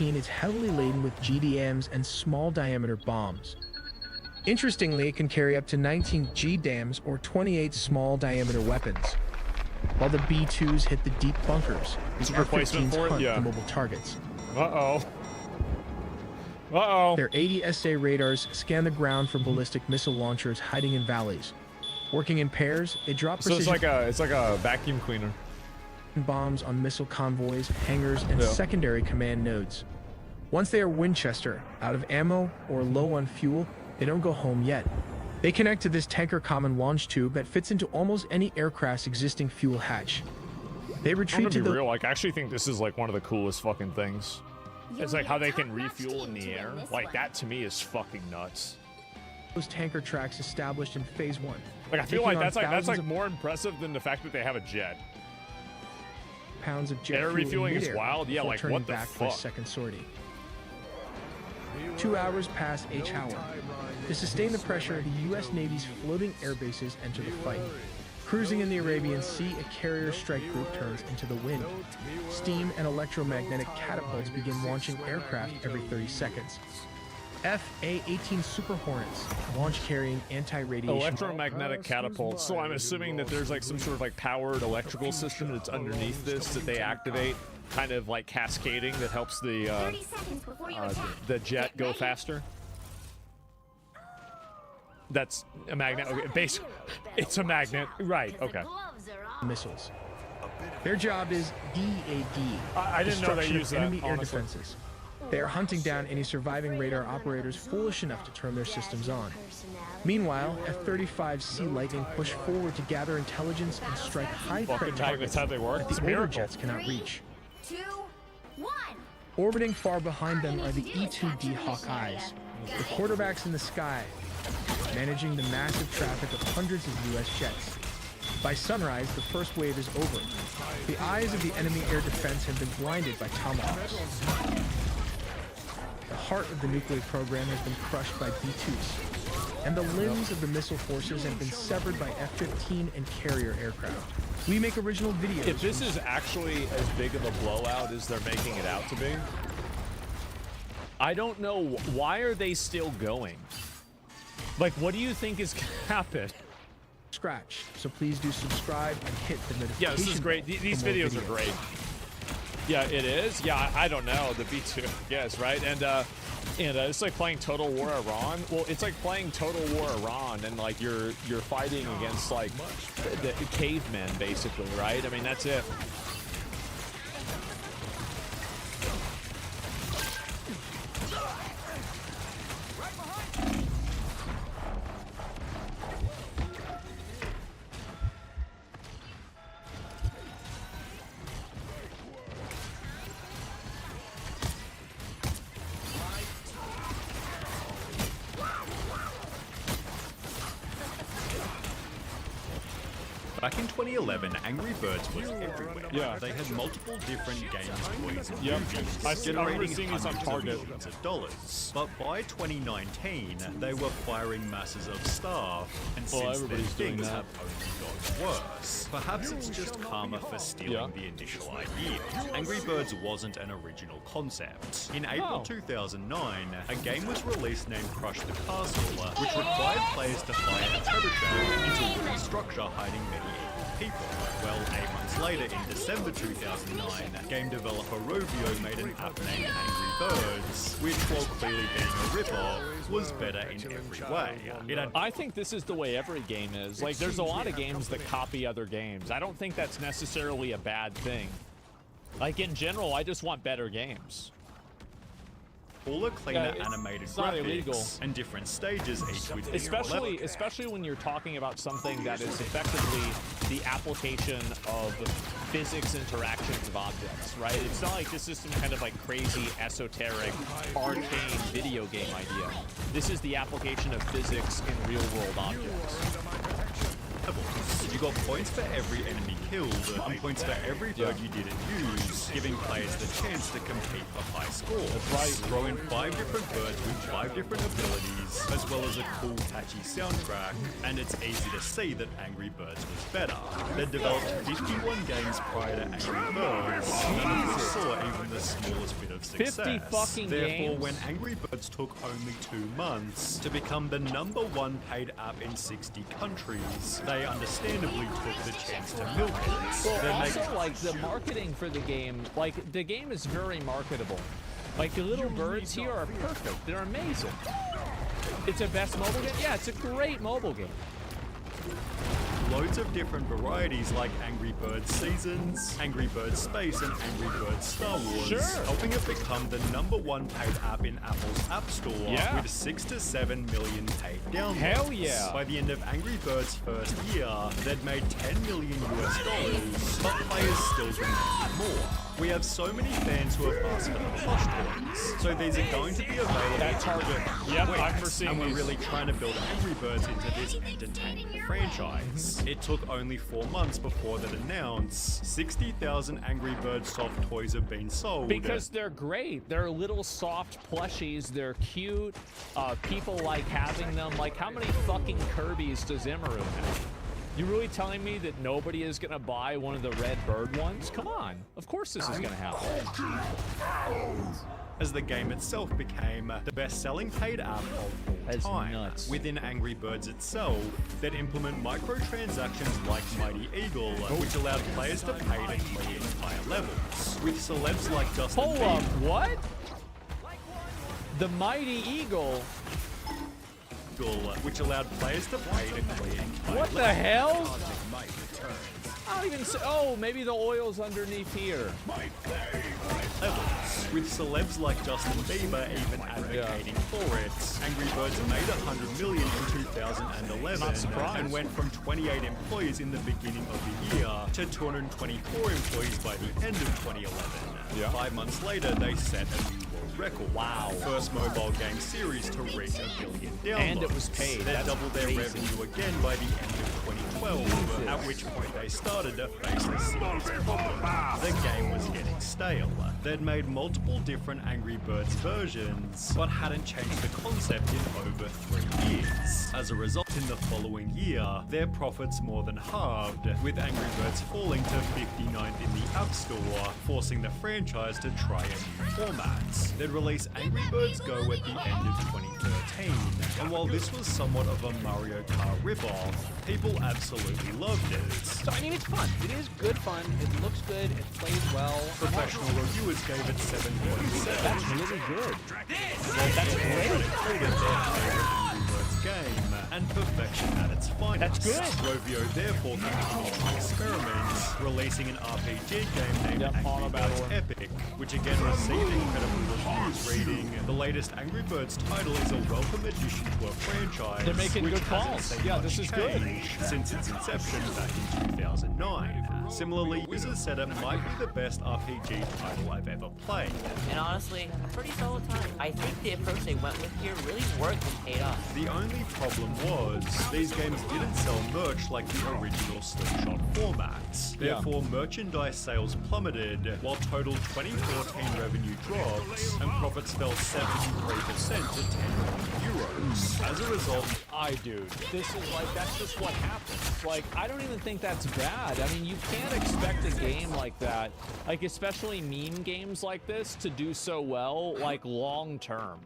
It's heavily laden with GDMs and small diameter bombs. Interestingly, it can carry up to 19 GDAMs or 28 small diameter weapons. While the B-2s hit the deep bunkers, It's the a replacement F-15s for it? hunt Yeah. the mobile targets. Uh-oh. Uh-oh. Their ADSA radars scan the ground for ballistic missile launchers hiding in valleys. Working in pairs, they drop So precision it's like a vacuum cleaner. bombs on missile convoys, hangars, and secondary command nodes. Once they are Winchester, out of ammo, or low on fuel, they don't go home yet. They connect to this tanker common launch tube that fits into almost any aircraft's existing fuel hatch. They I'm retreat gonna to be the real, like, I actually think this is like one of the coolest fucking things. It's like how they can refuel in the air. Like, that to me is fucking nuts. those tanker tracks established in Phase 1. Like, I feel taking like on that's thousands like of more impressive than the fact that they have a jet. pounds of jet Air fuel refueling in is midair wild. Yeah, before like, turning what the back for a fuck? second sortie. 2 hours past H hour. To sustain the pressure, the U.S. Navy's floating air bases enter the fight. Cruising in the Arabian Sea, a carrier strike group turns into the wind. Steam and electromagnetic catapults begin launching aircraft every 30 seconds. FA-18 Super Hornets launch carrying anti-radiation. Electromagnetic catapults. So I'm assuming that there's like some sort of like powered electrical system that's underneath this that they activate, kind of like cascading, that helps the jet go faster. That's a magnet. Okay, basically, it's a magnet. Right. Okay. Missiles. Their job is DAD. I didn't know they destruction of used that, enemy air honestly. defenses. They are hunting down any surviving radar operators foolish enough to turn their systems on. Meanwhile, F-35C Lightning push forward to gather intelligence and strike high-threat Fucking targets magnets, how they work. that It's a the older miracle. jets cannot reach. 2, 1. Orbiting far behind them are the E-2D Hawkeyes, the quarterbacks in the sky, managing the massive traffic of hundreds of U.S. jets. By sunrise, the first wave is over. The eyes of the enemy air defense have been blinded by tomahawks. The heart of the nuclear program has been crushed by B-2s, and the limbs of the missile forces have been severed by F-15 and carrier aircraft. We make original videos. If this is actually as big of a blowout as they're making it out to be, I don't know, why are they still going? Like, what do you think is gonna happen? Scratch, so please do subscribe and hit the notification. Yeah, this is great. bell These for more videos are great. Yeah, it is. Yeah, I don't know. The B2, yes, right? And it's like playing Total War Iran. Well, it's like playing Total War Iran, and like you're fighting against like the cavemen, basically, right? I mean, that's it. Back in 2011, Angry Birds was everywhere. Yeah. They had multiple different games, toys, and Yep. movies, I remember generating seeing this on hundreds of Target. millions of dollars. But by 2019, they were firing masses of staff, and Well, since then everybody's doing things that. have only gotten worse. Perhaps it's just karma for stealing the initial idea. Angry Birds wasn't an original concept. In April Oh. 2009, a game was released named Crush the Castle, which required players to fire a trebuchet into a wooden structure hiding many people. Well, 8 months later, in December 2009, game developer Rovio made an app named Angry Birds, which, while clearly being a rip-off, was better in every way. It had I think this is the way every game is. Like, there's a lot of games that copy other games. I don't think that's necessarily a bad thing. Like, in general, I just want better games. all the cleaner Yeah, animated it's not illegal. graphics and different stages, each with different levels. Especially when you're talking about something that is effectively the application of physics interactions of objects, right? It's not like this is some kind of like crazy esoteric arcane video game idea. This is the application of physics in real world objects. You got points for every enemy killed, and points for every bird you didn't use, giving players the chance to compete for high scores. That's right. Throw in 5 different birds with 5 different abilities, as well as a cool, catchy soundtrack, and it's easy to see that Angry Birds was better. They developed 51 games prior to Angry Birds, none of them saw even the smallest bit of success. 50 fucking Therefore, games? when Angry Birds took only 2 months to become the #1 paid app in 60 countries, they understandably took the chance to milk it. Well, They also, make- like, the marketing for the game, like, the game is very marketable. Like, the little birds here are perfect. They're amazing. It's a best mobile game? Yeah, it's a great mobile game. Loads of different varieties like Angry Birds Seasons, Angry Birds Space, and Angry Birds Star Wars, Sure. helping it become the #1 paid app in Apple's App Store Yeah. with 6 to 7 million paid downloads. Hell yeah. By the end of Angry Birds' first year, they'd made $10 million US, but players still demanded more. We have so many fans who have asked for the plush toys, so these are going to be available That's in Target. just Yep, weeks, I'm foreseeing and we're these. really trying to build Angry Birds into this entertaining franchise. It took only 4 months before they'd announced 60,000 Angry Birds soft toys have been sold. Because they're great. They're little soft plushies. They're cute. People like having them. Like, how many fucking Kirby's does Emerald have? You really telling me that nobody is gonna buy one of the red bird ones? Come on. Of course this is gonna happen. as the game itself became the best-selling paid app of all That's time. nuts. Within Angry Birds itself, they'd implement microtransactions like Mighty Eagle, which allowed players to pay to clear entire levels. With celebs like Justin Hold up, Bieber, what? The Mighty Eagle? which allowed players to pay to clear entire What the levels. hell? I don't even say, oh, maybe the oil's underneath here. Levels. With celebs like Justin Bieber even advocating for it, Angry Birds made $100 million in 2011 Not surprised. and went from 28 employees in the beginning of the year to 224 employees by the end of 2011. Yeah. 5 months later, they set a new world record. Wow. First mobile game series to reach 1 billion downloads. And it was paid. They That's doubled their crazy. revenue again by the end of 2012, at which point they started to face a serious problem. The game was getting stale. They'd made multiple different Angry Birds versions, but hadn't changed the concept in over 3 years. As a result, in the following year, their profits more than halved, with Angry Birds falling to 59th in the App Store, forcing the franchise to try a new format. They'd release Angry Birds Go at the end of 2013, and while this was somewhat of a Mario Kart ripoff, people absolutely loved it. So, I mean, it's fun. It is good fun. It looks good. It plays well. Professional reviewers gave it 7.7. That's really good. That's great. Their favorite Angry Birds game and perfection at its finest. That's good. Rovio therefore continued to experiment, releasing an RPG game named Yep, Angry Honor Birds Battle. Epic, which again received incredible reviews, reading the latest Angry Birds title is a welcome addition to a franchise. They're making which good hasn't calls. seen Yeah, much this is good. change since its inception back in 2009. Similarly, users said it might be the best RPG title I've ever played. And honestly, a pretty solid time. I think the approach they went with here really worked and paid off. The only problem was, these games didn't sell merch like the original Slingshot formats. Therefore, merchandise sales plummeted, while total 2014 revenue dropped, and profits fell 73% to 10 million euros. As a result, Dude, this is like, that's just what happens. Like, I don't even think that's bad. I mean, you can't expect a game like that, like, especially meme games like this, to do so well, like, long term.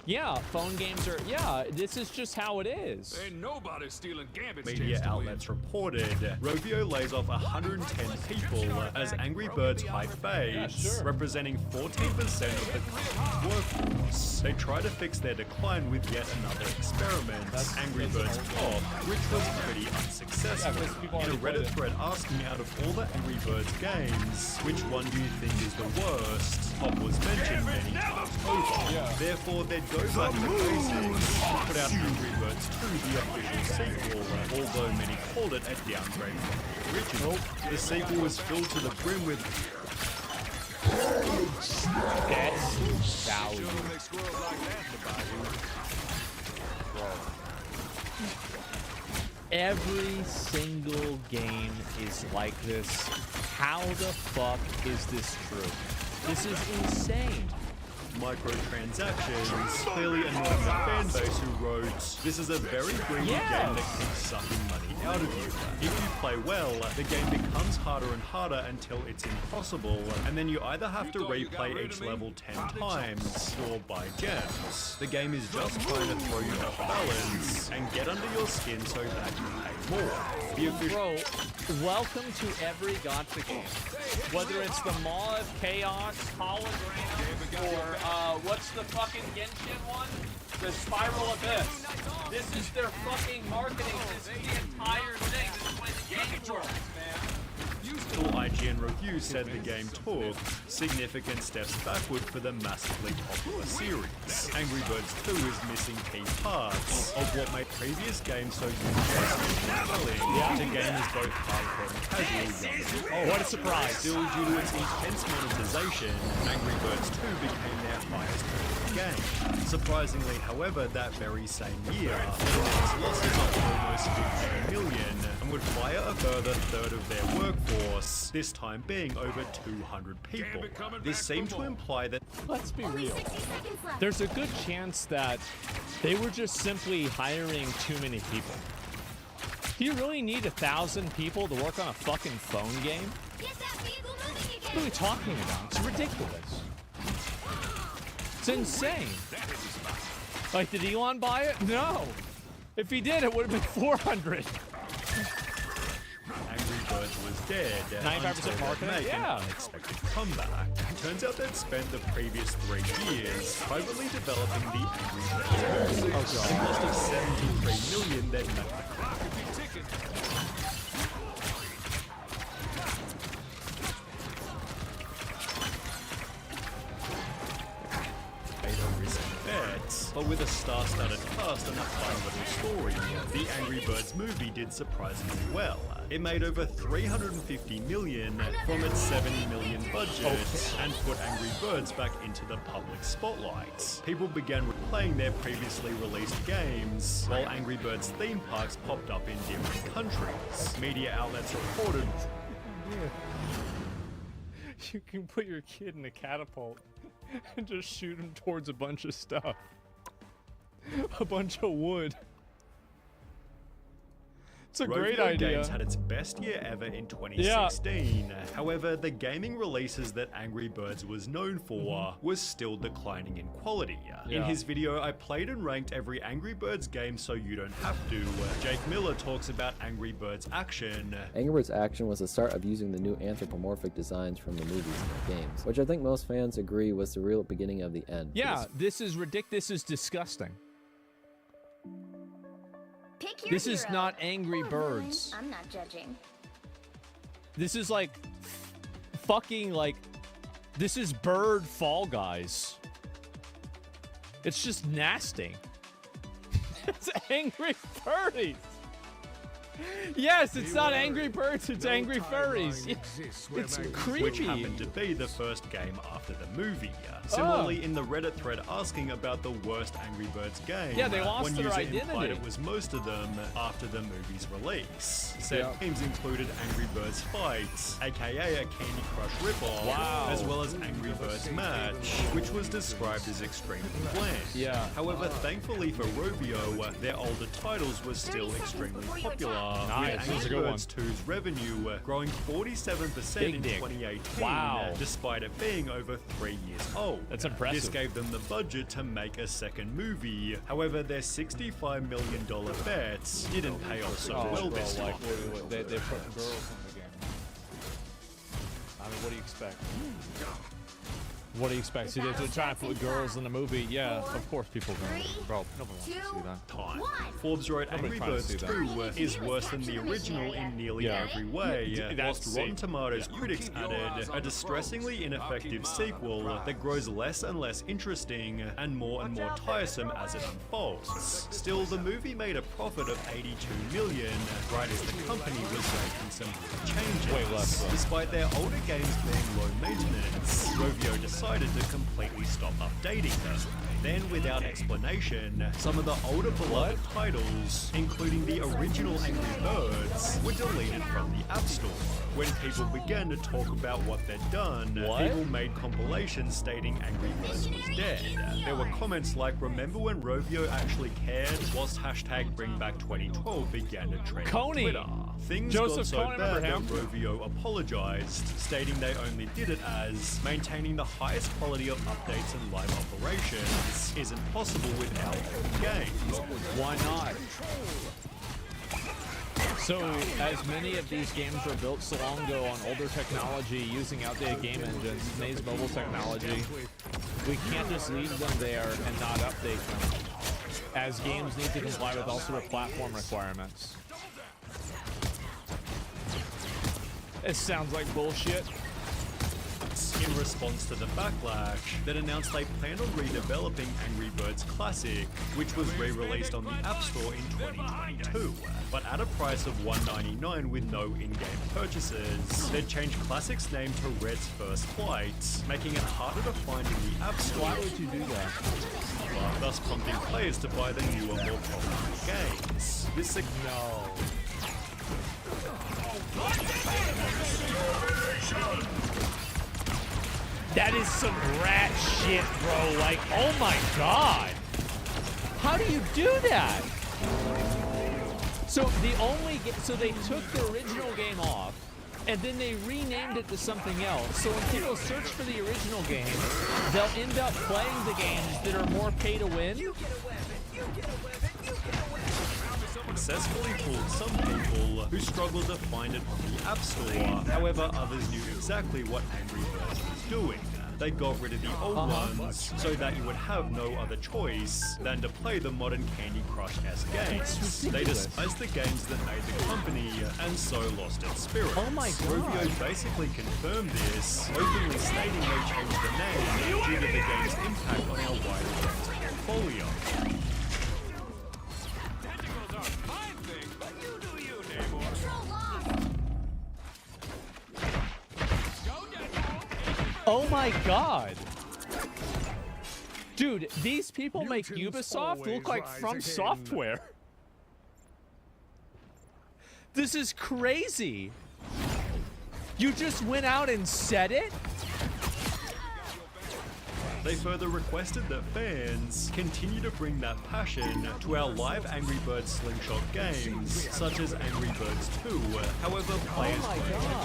Yeah, phone games are, yeah, this is just how it is. Ain't nobody stealing Gambit's media chance to win. outlets reported, Rovio lays off 110 people as Angry Birds hype fades, sure. representing 14% of the company's workforce. They try to fix their decline with yet another experiment, Angry Birds Pop, which was pretty unsuccessful. Yeah, 'cause people In a already played Reddit it. thread asking out of all the Angry Birds games, which one do you think is the worst, Pop was mentioned many times over. Yeah. Therefore, they'd go back to basics, put out Angry Birds 2, the official sequel, although many called it a downgrade from the original. The sequel was filled to the brim with That's value. Sure make squirrels like that to buy you. Every single game is like this. How the fuck is this true? This is insane. Microtransactions clearly annoyed the fan base who wrote, "This is a very greedy game that keeps sucking money out of you. If you play well, the game becomes harder and harder until it's impossible, and then you either have to replay each level 10 times or buy gems. The game is just trying to throw you off balance and get under your skin so that you pay more." The official Welcome to every gacha game. Whether it's the Maw of Chaos, Hologram, or what's the fucking Genshin one? The Spiral Abyss. This is their fucking marketing. This is the entire thing. This is the way the game works, man. IGN review said the game took significant steps backward for the massively popular series. Angry Birds 2 is missing key parts of what made previous games so universally compelling to gamers both hardcore and casual, young and old. What a surprise. Still, due to its intense monetization, Angry Birds 2 became their highest earning game. Surprisingly, however, that very same year, it announced losses of almost 50 million and would fire a further third of their workforce, this time being over 200 people. This seemed to imply that Let's be Only real. 60 seconds left. There's a good chance that they were just simply hiring too many people. Do you really need 1,000 people to work on a fucking phone game? Get that vehicle moving What are we again. talking about? It's ridiculous. It's insane. Like, did Elon buy it? No. If he did, it would have been 400. Angry Birds was dead 95% until marketing? they make Yeah. an unexpected comeback. Turns out they'd spent the previous 3 years privately developing the Angry Birds and cost of 73 million they'd met the bets, but with a star-studded cast and a fun little story, the Angry Birds movie did surprisingly well. It made over 350 million from its 70 million budget and put Angry Birds back into the public spotlight. People began replaying their previously released games, while Angry Birds theme parks popped up in different countries. Media outlets reported You can put your kid in a catapult and just shoot him towards a bunch of stuff. A bunch of wood. It's a great Rovio idea. Games had its best year ever in 2016. However, the gaming releases that Angry Birds was known for was still declining in quality. In Yeah. his video, I played and ranked every Angry Birds game so you don't have to. Jake Miller talks about Angry Birds Action. Angry Birds Action was the start of using the new anthropomorphic designs from the movies in the games, which I think most fans agree was the real beginning of the end. Yeah, this is ridiculous. This is disgusting. Pick your This is hero. not Angry Or villain. Birds. I'm not judging. This is like fucking like this is bird Fall Guys. It's just nasty. It's Angry Furries. Yes, it's not Angry Birds, it's Angry Furries. It's creepy. Which happened to be the first game after the movie. Similarly, in the Reddit thread asking about the worst Angry Birds game, Yeah, they lost one their user identity. implied it was most of them after the movie's release. Said games included Angry Birds Fights, aka a Candy Crush ripoff, Wow. as well as Angry Birds Match, which was described as extremely bland. Yeah. However, thankfully for Rovio, their older titles were still extremely popular, Nice. with That's a Angry good one. Birds 2's revenue growing 47% Big in dick. 2018, Wow. despite it being over 3 years old. That's impressive. This gave them the budget to make a second movie. However, their $65 million bets didn't pay off so well this time. They put girls in the game. I mean, what do you expect? What do you expect? See, they're trying to put girls in the movie. Yeah, of course people are going to. Bro, nobody wants to see that. Time. One. Forbes wrote Nobody Angry trying to Birds see that. 2 is worse than the original in nearly Yeah. every way, That's whilst Rotten Tomatoes You critics keep your eyes added on a the distressingly pros. I'll ineffective keep mine on sequel the prize. that grows less and less interesting and more tiresome as it unfolds. Still, the movie made a profit of $82 million, right as the company was making some changes. Way less, though. Despite their older games being low maintenance, Rovio decided decided to completely stop updating them. Then, without explanation, some of the older beloved titles, including the original Angry Birds, were deleted from the App Store. When people began to talk about what they'd done, people made compilations stating Angry Birds was dead. There were comments like, "Remember when Rovio actually cared?" whilst #BringBack2012 began to trend on Twitter. Things got so bad that Rovio apologized, stating they only did it as maintaining the highest quality of updates and live operations isn't possible without old games. Why not? So, as many of these games were built so long ago on older technology using outdated game engines, today's mobile technology, we can't just leave them there and not update them, as games need to comply with all sort of platform requirements. It sounds like bullshit. In response to the backlash that announced they plan on redeveloping Angry Birds Classic, which was re-released on the App Store in 2022, but at a price of $1.99 with no in-game purchases. They'd changed Classic's name to Red's First Flight, making it harder to find in the App Store. Why would you do that? Thus prompting players to buy the newer, more popular games. This No. That is some rat shit, bro. Like, oh my god. How do you do that? So so they took the original game off, and then they renamed it to something else. So when people search for the original game, they'll end up playing the games that are more pay to win. Successfully fooled some people who struggled to find it on the App Store. However, others knew exactly what Angry Birds was doing. They got rid of the old ones so that you would have no other choice than to play the modern Candy Crush-esque games. They despised the games that made the company and so lost its spirit. Oh my god. Rovio basically confirmed this, openly stating they changed the name due to the game's impact on our wider games portfolio. Oh my god. Dude, these people make Ubisoft look like From Software. This is crazy. You just went out and said it? They further requested that fans continue to bring that passion to our live Angry Birds Slingshot games, such as Angry Birds 2. However, players weren't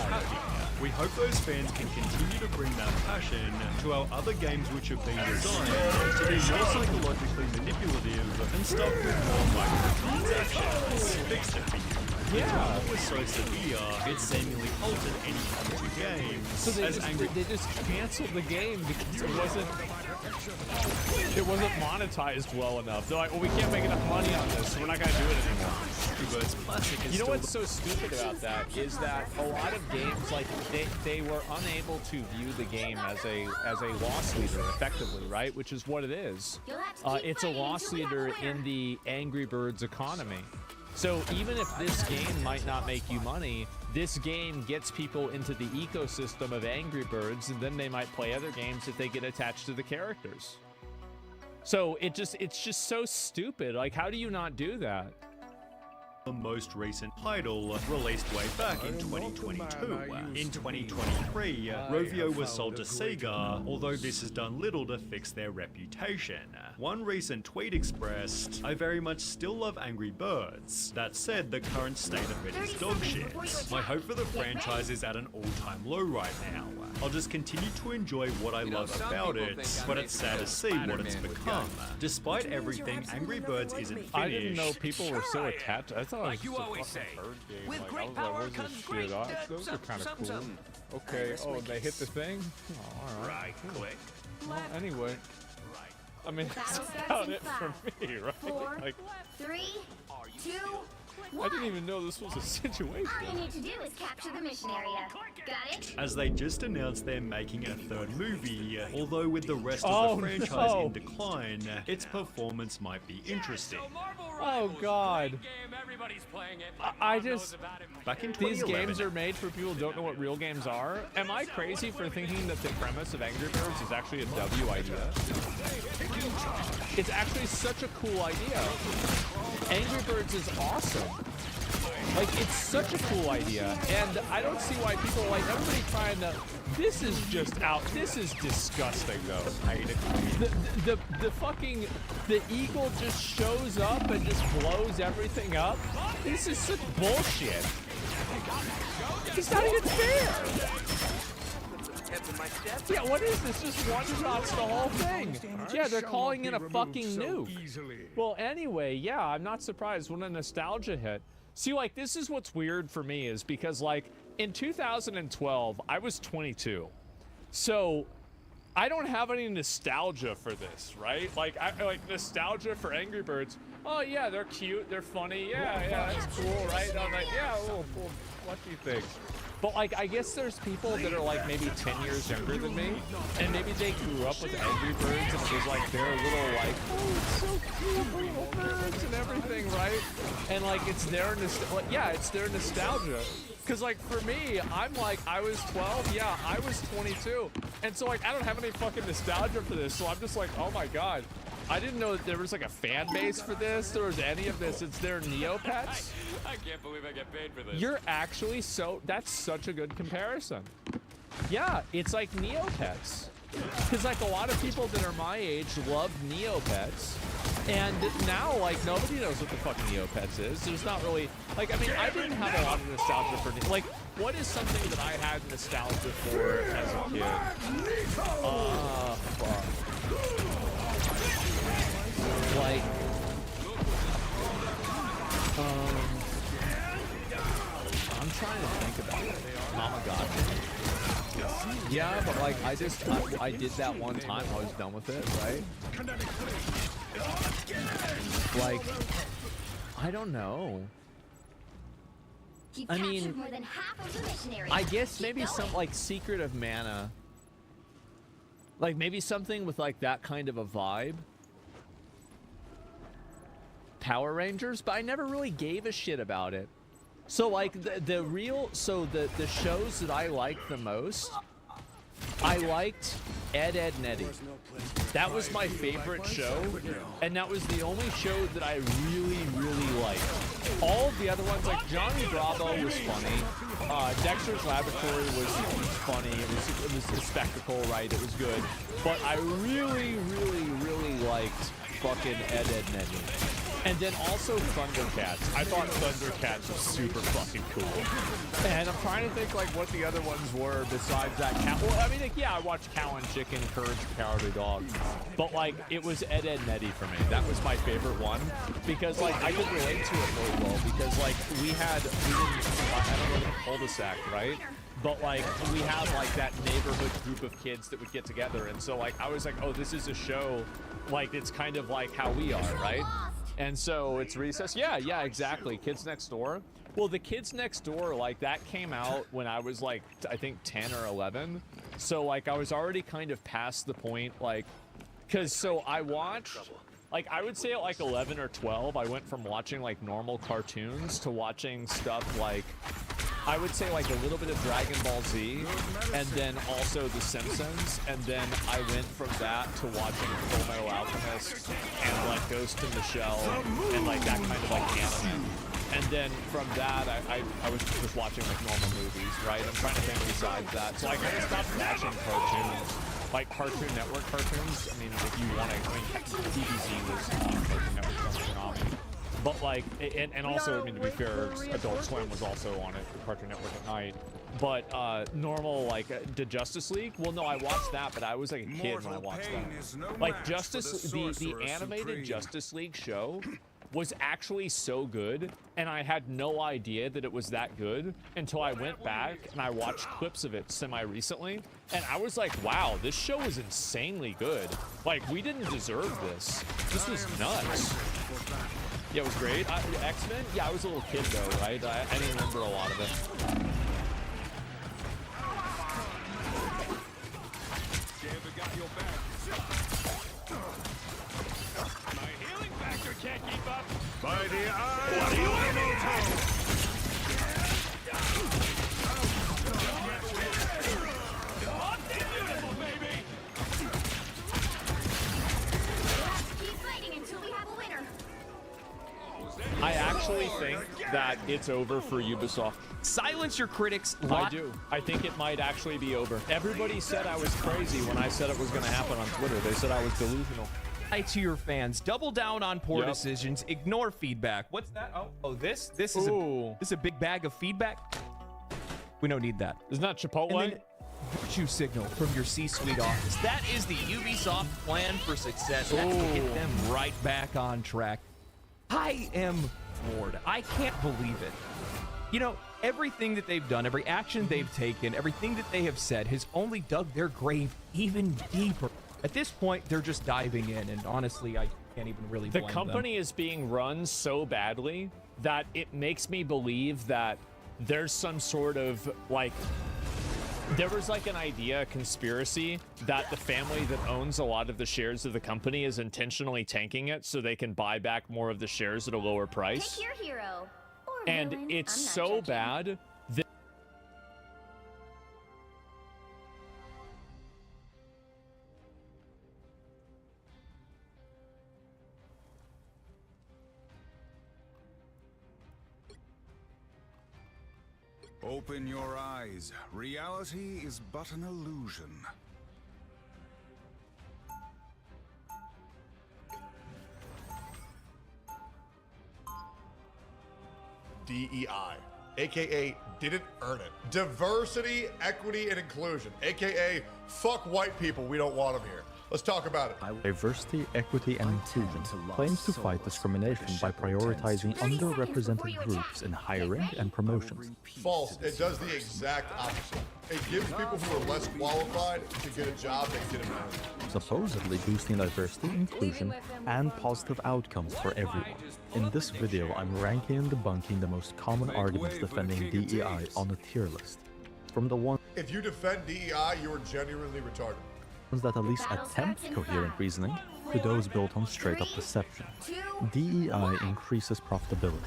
happy. We hope those fans can continue to bring that passion to our other games which have been designed to be more psychologically manipulative and stuffed with more microtransactions. Fixed it for you. Yeah. It was so severe, it seemingly altered any other games. So they just canceled the game because it wasn't monetized well enough. They're like, well, we can't make enough money on this, so we're not gonna do it anymore. You know what's so stupid about that is that a lot of games, like they were unable to view the game as a loss leader effectively, right? Which is what it is. It's a loss leader in the Angry Birds economy. So even if this game might not make you money, this game gets people into the ecosystem of Angry Birds, and then they might play other games if they get attached to the characters. So it's just so stupid. Like, how do you not do that? The most recent title released way back in 2022. In 2023, Rovio was sold to Sega, although this has done little to fix their reputation. One recent tweet expressed, "I very much still love Angry Birds. That said, the current state of it is dog shit. My hope for the franchise is at an all-time low right now. I'll just continue to enjoy what I love about it, but it's sad to see what it's become. Despite everything, Angry Birds isn't finished." I didn't know people were so attached. I thought it was just a fucking bird game. With Like, great I was power like, comes shit? great Those are kind of cool. Okay. Oh, they hit the thing. Oh, all right. Click. Well, anyway. I mean, that's about it for me, right? 4, Like, 3, 2, I didn't even know this was a situation. All you need to do is capture the mission area. Got it? As they just announced they're making a third movie, although with the rest Oh, of the franchise no. in decline, its performance might be interesting. Oh God. Everybody's playing it. I just Back in these 2011, games are made for people who don't know what real games are. Am I crazy for thinking that the premise of Angry Birds is actually a W idea? It's actually such a cool idea. Angry Birds is awesome. Like, it's such a cool idea, and I don't see why people, like, everybody trying to, this is just out, this is disgusting, though. The fucking, the eagle just shows up and just blows everything up. This is such bullshit. It's not even fair. Yeah, what is this? Just one-shots the whole thing. Yeah, they're calling it a fucking nuke. Well, anyway, yeah, I'm not surprised when a nostalgia hit. See, like, this is what's weird for me is because, like, in 2012, I was 22. So, I don't have any nostalgia for this, right? Like, like, nostalgia for Angry Birds. Oh, yeah, they're cute, they're funny. Yeah, that's cool, right? I'm like, yeah, oh, cool. What do you think? But, like, I guess there's people that are, like, maybe 10 years younger than me, and maybe they grew up with Angry Birds, and it was, like, their little, like, oh, it's so cute, little birds and everything, right? And, like, it's their it's their nostalgia. Because, like, for me, I'm, like, I was 12, yeah, I was 22, and so, like, I don't have any fucking nostalgia for this, so I'm just like, oh, my God. I didn't know that there was, like, a fan base for this, there was any of this. It's their Neopets. I can't believe I get paid for this. You're actually that's such a good comparison. Yeah, it's like Neopets. Because, like, a lot of people that are my age love Neopets. And now, like, nobody knows what the fuck Neopets is. There's not really, like, I mean, I didn't have a lot of nostalgia for, like, what is something that I had nostalgia for as a kid? Fuck. Like, I'm trying to think about it. Tamagotchi. Yeah, but like, I did that one time. I was done with it, right? Like, I don't know. You've I captured mean, more than half of the mission area. I guess Keep maybe going. some, like, Secret of Mana. Like, maybe something with, like, that kind of a vibe. Power Rangers, but I never really gave a shit about it. So, like, the shows that I liked the most, I liked Ed, Edd n Eddy. That was my favorite show, and that was the only show that I really, really liked. All of the other ones, like Johnny Bravo was funny, Dexter's Laboratory was funny, it was a spectacle, right, it was good, but I really, really, really liked fucking Ed, Edd n Eddy. And then also Thundercats. I thought Thundercats was super fucking cool. And I'm trying to think, like, what the other ones were besides that. Well, I mean, like, yeah, I watched Cow and Chicken, Courage the Cowardly Dog. But, like, it was Ed, Edd n Eddy for me. That was my favorite one. Because, like, I could relate to it really well. Because, like, we didn't, I don't live in a cul-de-sac, right? But, like, we have, like, that neighborhood group of kids that would get together. And so, like, I was like, oh, this is a show, like, it's kind of like how we are, right? And so it's recess. Yeah, exactly. Kids Next Door. Well, the Kids Next Door, like, that came out when I was, like, I think 10 or 11. So, like, I was already kind of past the point, like, because so I watched, like, I would say at, like, 11 or 12, I went from watching, like, normal cartoons to watching stuff like, I would say, like, a little bit of Dragon Ball Z, and then also The Simpsons, and then I went from that to watching Fullmetal Alchemist and, like, Ghost in the Shell and, like, that kind of, like, anime. And then from that, I was just watching, like, normal movies, right? I'm trying to think besides that. So I kind of stopped watching cartoons, like Cartoon Network cartoons. I mean, if you want to, I mean, DBZ was Cartoon Network, don't get on me. But, like, and also, I mean, to be fair, Adult Swim was also on it, Cartoon Network at night. But, normal, like, the Justice League? Well, no, I watched that, but I was, like, a kid when I watched that. Like, the animated Justice League show was actually so good, and I had no idea that it was that good until I went back and I watched clips of it semi-recently, and I was like, wow, this show is insanely good. Like, we didn't deserve this. This was nuts. Yeah, it was great. X-Men? Yeah, I was a little kid though, right? I didn't remember a lot of it. Can't keep up. By the eye of the Beautiful, baby. Keep fighting until we have a winner. I actually think that it's over for Ubisoft. Silence your critics. I do. I think it might actually be over. Everybody said I was crazy when I said it was going to happen on Twitter. They said I was delusional. To your fans, double down on poor Yep. decisions, ignore feedback. What's that? Oh, this is a big bag of feedback. We don't need that. Isn't that Chipotle? And then virtue signal from your C-suite office. That is the Ubisoft plan for success. That's to get them right back on track. I am floored. I can't believe it. You know, everything that they've done, every action they've taken, everything that they have said has only dug their grave even deeper. At this point, they're just diving in, and honestly, I can't even really blame The company is being run so badly that it makes me believe that there's some sort of, like, there was like an idea, a conspiracy, that the family that owns a lot of the shares of the company is intentionally tanking it so they can buy back more of the shares at a lower price. Pick your hero. Or And villain. it's I'm not so judging. bad that Open your eyes. Reality is but an illusion. DEI, aka didn't earn it. Diversity, equity, and inclusion, aka fuck white people, we don't want them here. Let's talk about it. Diversity, equity, and inclusion claims to fight discrimination by prioritizing underrepresented groups in hiring and promotions. False. It does the exact opposite. It gives people who are less qualified to get a job they didn't earn. Supposedly boosting diversity, inclusion, and positive outcomes for everyone. In this video, I'm ranking and debunking the most common arguments defending DEI on a tier list. From the ones If you defend DEI, you are genuinely retarded. that at least attempt coherent reasoning to those built on straight-up deception. DEI increases profitability.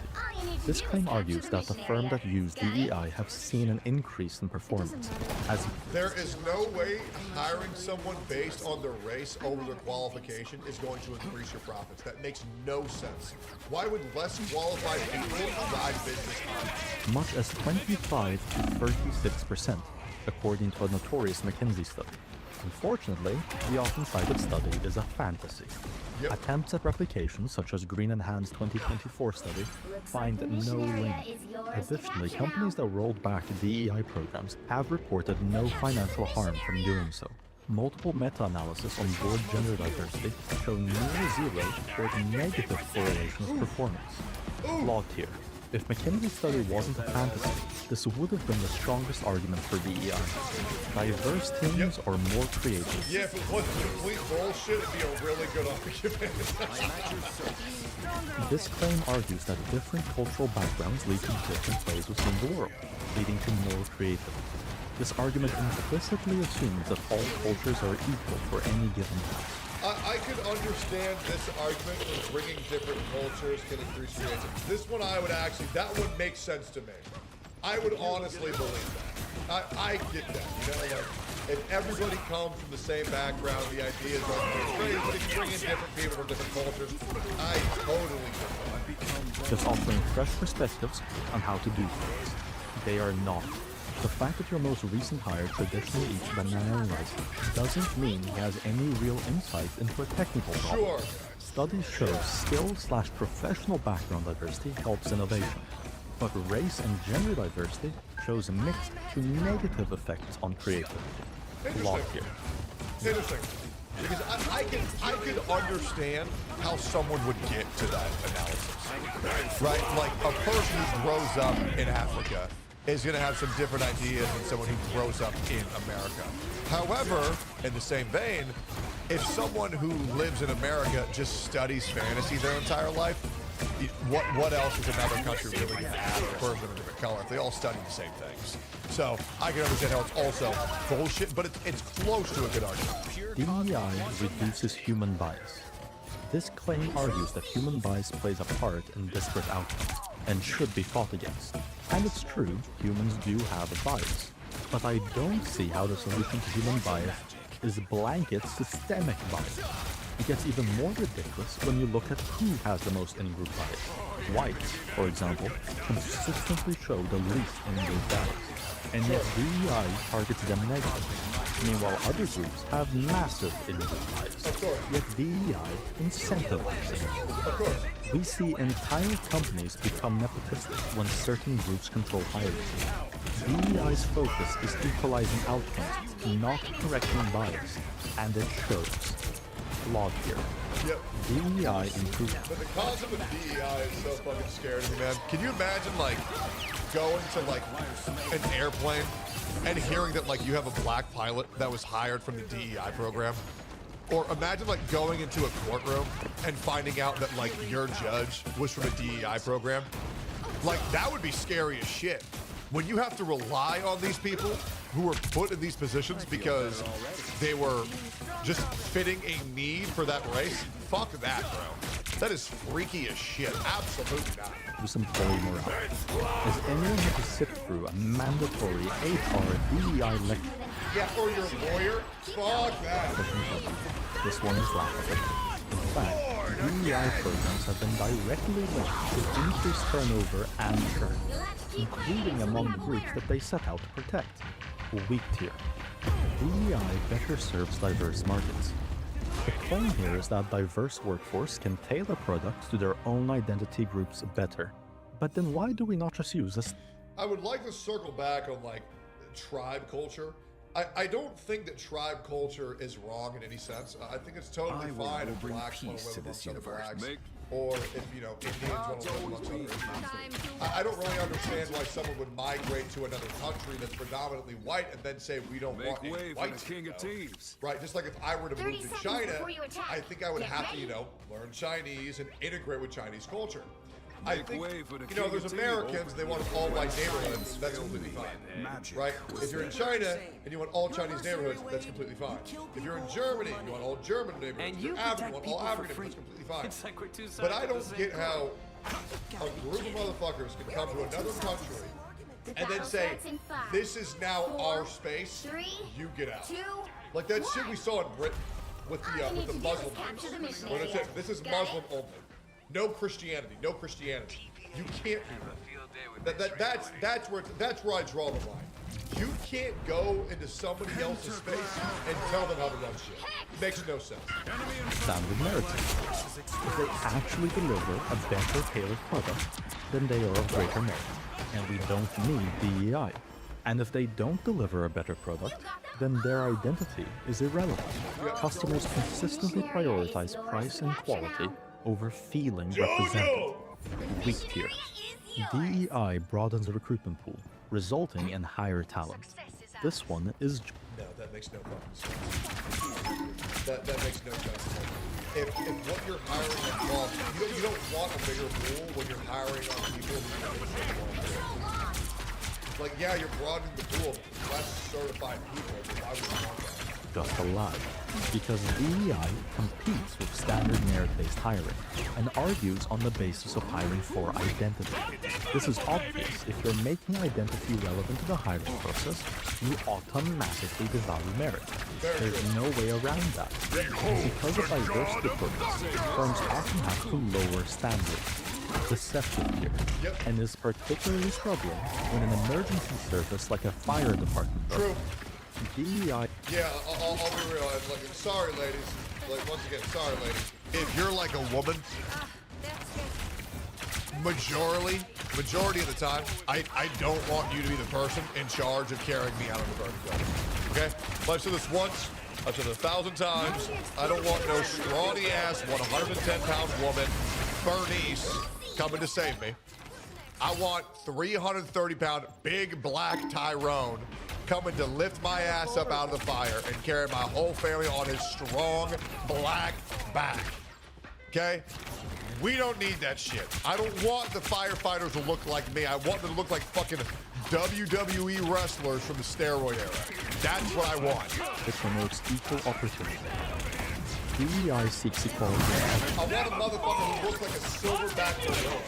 This claim argues that the firm that use DEI have seen an increase in performance, as There is no way hiring someone based on their race over their qualification is going to increase your profits. That makes no sense. Why would less qualified people drive business on? much as 25 to 36%, according to a notorious McKinsey study. Unfortunately, the often cited study is a fantasy. Attempts at replication, such as Green and Hand's 2024 study, find no link. Additionally, companies that rolled back DEI programs have reported no financial harm from doing so. Multiple meta-analysis on board gender diversity show near zero or negative correlation of performance. Flawed here. If McKinsey's study wasn't a fantasy, this would have been the strongest argument for DEI. Diverse teams are more creative. Yeah, if it wasn't complete bullshit, it'd be a really good argument. This claim argues that different cultural backgrounds lead to different ways of seeing the world, leading to more creativity. This argument implicitly assumes that all cultures are equal for any given task. I could understand this argument of bringing different cultures can increase creativity. This one I would actually, that one makes sense to me. I would honestly believe that. I get that, you know, like, if everybody comes from the same background, the ideas are crazy, bring in different people from different cultures. I totally get that. Just offering fresh perspectives on how to do things. They are not. The fact that your most recent hire traditionally eats banana and rice doesn't mean he has any real insight into a technical problem. Sure. Studies show skill/professional background diversity helps innovation, but race and gender diversity shows mixed to negative effects on creativity. Flawed here. Interesting. Because I could understand how someone would get to that analysis, right? Like a person who grows up in Africa is going to have some different ideas than someone who grows up in America. However, in the same vein, if someone who lives in America just studies fantasy their entire life, what else is another country really going to have a person of a different color if they all study the same things? So I can understand how it's also bullshit, but it's close to a good argument. DEI reduces human bias. This claim argues that human bias plays a part in disparate outcomes and should be fought against. And it's true, humans do have a bias. But I don't see how the solution to human bias is blanket systemic bias. It gets even more ridiculous when you look at who has the most in-group bias. Whites, for example, consistently show the least in-group bias, and yet DEI targets them negatively. Meanwhile, other groups have massive in-group bias, yet DEI incentivizes it. We see entire companies become nepotistic when certain groups control hierarchy. DEI's focus is equalizing outcomes, not correcting bias, and it shows. Flawed here. Yep. DEI improves. But the concept of DEI is so fucking scary to me, man. Can you imagine, like, going to, like, an airplane and hearing that, like, you have a black pilot that was hired from the DEI program? Or imagine, like, going into a courtroom and finding out that, like, your judge was from a DEI program? Like, that would be scary as shit. When you have to rely on these people who were put in these positions because they were just fitting a need for that race, fuck that, bro. That is freaky as shit. Absolutely not. With employee morale. Has anyone had to sit through a mandatory 8-hour DEI lecture? Yeah, or your lawyer? Fuck that. This one is laughable. In fact, DEI programs have been directly linked to increased turnover and churn, including among the groups that they set out to protect. Weak tier. DEI better serves diverse markets. The claim here is that diverse workforce can tailor products to their own identity groups better. But then why do we not just use this? I would like to circle back on, like, tribe culture. I don't think that tribe culture is wrong in any sense. I think it's totally fine if blacks want to live amongst other blacks, or if, you know, Indians want to live amongst other Indians. I don't really understand why someone would migrate to another country that's predominantly white and then say we don't want any whites. Right? Just like if I were to move to China, I think I would have to, you know, learn Chinese and integrate with Chinese culture. I think, you know, there's Americans, they want all white neighborhoods, that's completely fine, right? If you're in China and you want all Chinese neighborhoods, that's completely fine. If you're in Germany, you want all German neighborhoods. If you're African, you want all African neighborhoods, that's completely fine. But I don't get how a group of motherfuckers can come to another country and then say, this is now our space, you get out. Like that shit we saw in Britain with the Muslim groups, where they said, this is Muslim only. No Christianity, no Christianity. You can't do that. That's where I draw the line. You can't go into somebody else's space and tell them how to run shit. It makes no sense. Standard narrative. If they actually deliver a better tailored product, then they are of greater merit, and we don't need DEI. And if they don't deliver a better product, then their identity is irrelevant. Customers consistently prioritize price and quality over feeling represented. Weak tier. DEI broadens the recruitment pool, resulting in higher talent. This one is... No, that makes no fucking sense. That makes no sense. If what you're hiring is wrong, you don't want a bigger pool when you're hiring on people who are like, yeah, you're broadening the pool, less certified people, but why would you want that? Just a lie, because DEI competes with standard merit-based hiring and argues on the basis of hiring for identity. This is obvious. If you're making identity relevant to the hiring process, you automatically devalue merit. There's no way around that. Because of diversity purposes, firms often have to lower standards. Deceptive here, and is particularly troubling when an emergency service like a fire department. True. DEI. Yeah, I'll be real. Like, sorry, ladies. Like, once again, sorry, ladies. If you're like a woman, majority of the time, I don't want you to be the person in charge of carrying me out of the burning building. Okay? But I've said this once, I've said it 1,000 times. I don't want no scrawny-ass 110-pound woman, Bernice, coming to save me. I want 330-pound big black Tyrone coming to lift my ass up out of the fire and carry my whole family on his strong black back. Okay? We don't need that shit. I don't want the firefighters to look like me. I want them to look like fucking WWE wrestlers from the steroid era. That's what I want. It promotes equal opportunity. DEI seeks equality. I want a motherfucker who looks like a silverback gorilla,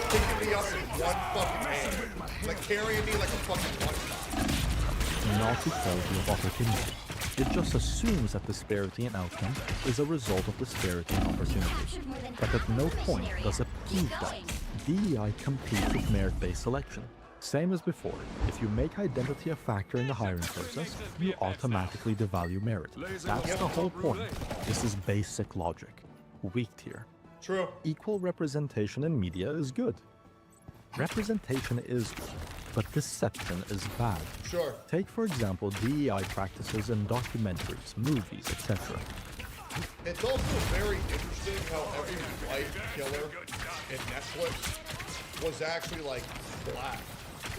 picking me up in one fucking hand, like carrying me like a fucking one-shot. Not equality of opportunity. It just assumes that disparity in outcome is a result of disparity in opportunity. But at no point does it prove that. DEI competes with merit-based selection. Same as before, if you make identity a factor in the hiring process, you automatically devalue merit. That's the whole point. This is basic logic. Weak tier. True. Equal representation in media is good. Representation is good, but deception is bad. Sure. Take, for example, DEI practices in documentaries, movies, etc. It's also very interesting how every white killer in Netflix was actually like black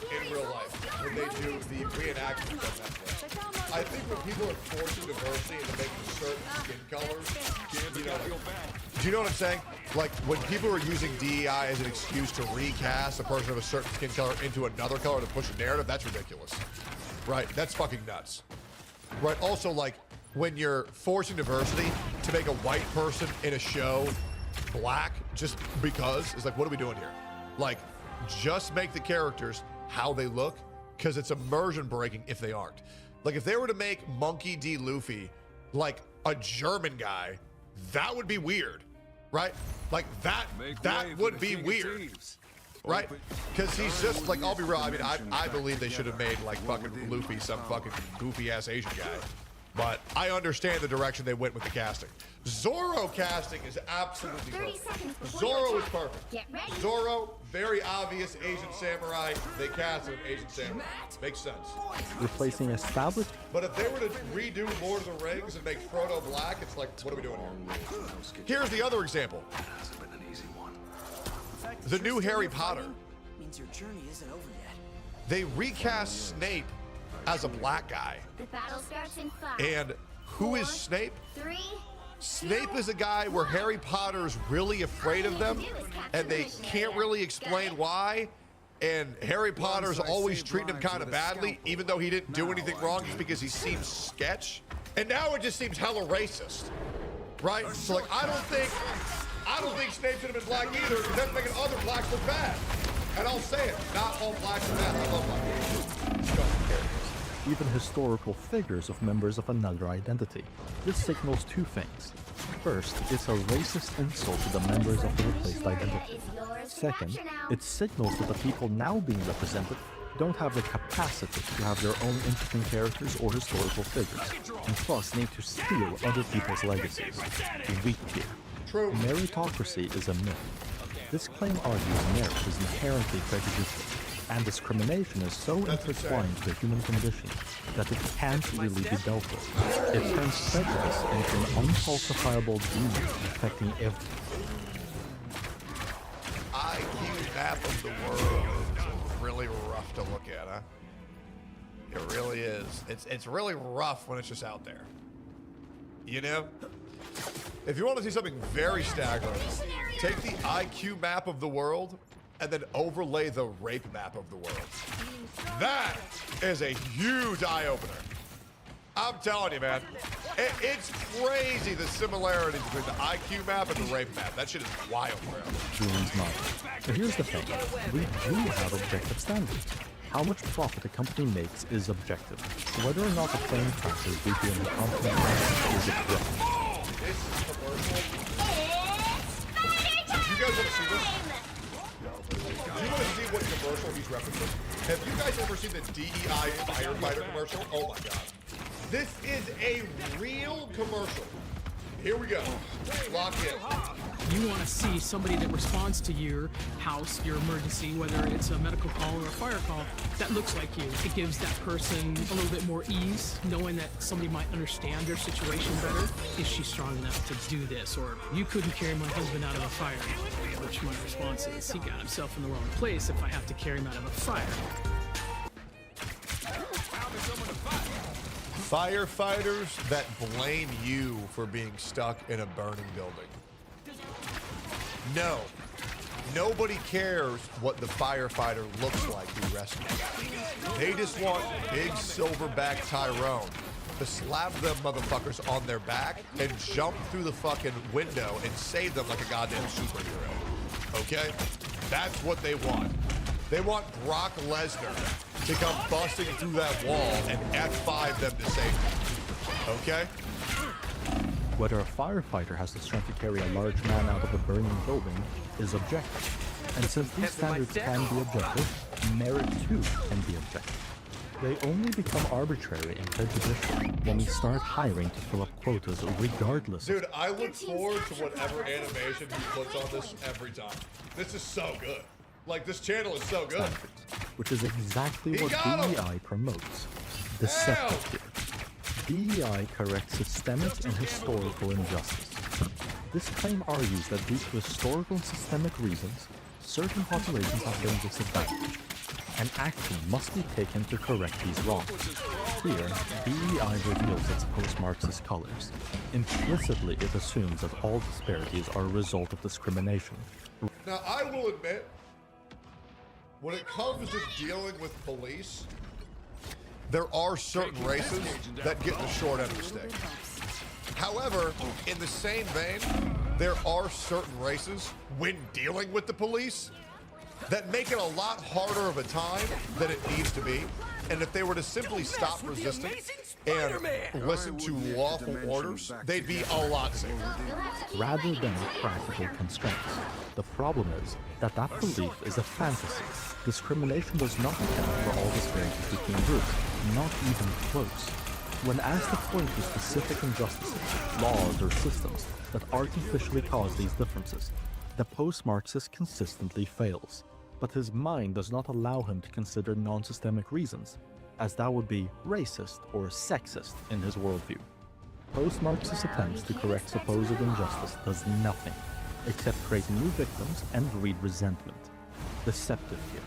in real life when they do the reenactment of Netflix. I think when people are forcing diversity into making certain skin colors, do you know what I'm saying? Like when people are using DEI as an excuse to recast a person of a certain skin color into another color to push a narrative, that's ridiculous. Right? That's fucking nuts. Right? Also, like when you're forcing diversity to make a white person in a show black just because, it's like, what are we doing here? Like, just make the characters how they look, because it's immersion breaking if they aren't. Like if they were to make Monkey D. Luffy like a German guy, that would be weird, right? Like that would be weird, right? Because he's just like, I'll be real, I mean, I believe they should have made like fucking Luffy some fucking goofy ass Asian guy. But I understand the direction they went with the casting. Zoro casting is absolutely perfect. Zoro is perfect. Zoro, very obvious Asian samurai. They cast him Asian samurai. Makes sense. Replacing established. But if they were to redo Lord of the Rings and make Frodo black, it's like, what are we doing here? Here's the other example. The new Harry Potter. Means your journey isn't over yet. They recast Snape as a black guy. The battle starts in 5. And who is Snape? 3. Snape is a guy where Harry Potter's really afraid of them, and they can't really explain why. And Harry Potter's always treating him kind of badly, even though he didn't do anything wrong, just because he seems sketch. And now it just seems hella racist, right? So like, I don't think Snape should have been black either, because that's making other blacks look bad. And I'll say it, not all blacks are bad. I love black people. Even historical figures of members of another identity. This signals two things. First, it's a racist insult to the members of the replaced identity. Second, it signals that the people now being represented don't have the capacity to have their own interesting characters or historical figures, and thus need to steal other people's legacies. Weak tier. True. Meritocracy is a myth. This claim argues merit is inherently prejudicial, and discrimination is so intertwined with the human condition that it can't really be dealt with. It turns prejudice into an unfalsifiable demon affecting everything. IQ map of the world is really rough to look at, huh? It really is. It's really rough when it's just out there. You know? If you want to see something very staggering, take the IQ map of the world and then overlay the rape map of the world. That is a huge eye-opener. I'm telling you, man. It's crazy the similarities between the IQ map and the rape map. That shit is wild, bro. Julian's mind. But here's the thing. We do have objective standards. How much profit a company makes is objective. Whether or not a plane crashes due to an incompetent pilot is a threat. This is commercial. You guys want to see this? Do you want to see what commercial he's referencing? Have you guys ever seen the DEI firefighter commercial? Oh my god. This is a real commercial Here we go. Lock in. You want to see somebody that responds to your house, your emergency, whether it's a medical call or a fire call, that looks like you. It gives that person a little bit more ease, knowing that somebody might understand their situation better. Is she strong enough to do this? Or you couldn't carry my husband out of a fire. Which my response is, he got himself in the wrong place if I have to carry him out of a fire. Firefighters that blame you for being stuck in a burning building. No. Nobody cares what the firefighter looks like who rescues. They just want big silverback Tyrone to slap them motherfuckers on their back and jump through the fucking window and save them like a goddamn superhero. Okay? That's what they want. They want Brock Lesnar to come busting through that wall and F5 them to safety. Okay? Whether a firefighter has the strength to carry a large man out of a burning building is objective. And since these standards can be objective, merit too can be objective. They only become arbitrary and prejudicial when we start hiring to fill up quotas regardless. Dude, I look forward to whatever animation he puts on this every time. This is so good. Like, this channel is so good. Which is exactly what DEI promotes. Deceptive here. DEI corrects systemic and historical injustice. This claim argues that due to historical and systemic reasons, certain populations have been disadvantaged, and action must be taken to correct these wrongs. Here, DEI reveals its post-Marxist colors. Implicitly, it assumes that all disparities are a result of discrimination. Now, I will admit, when it comes to dealing with police, there are certain races that get the short end of the stick. However, in the same vein, there are certain races, when dealing with the police, that make it a lot harder of a time than it needs to be. And if they were to simply stop resisting and listen to lawful orders, they'd be a lot safer. Rather than practical constraints. The problem is that that belief is a fantasy. Discrimination does not account for all disparities between groups, not even close. When asked to point to specific injustices, laws, or systems that artificially cause these differences, the post-Marxist consistently fails. But his mind does not allow him to consider non-systemic reasons, as that would be racist or sexist in his worldview. Post-Marxist attempts to correct supposed injustice does nothing, except create new victims and breed resentment. Deceptive here.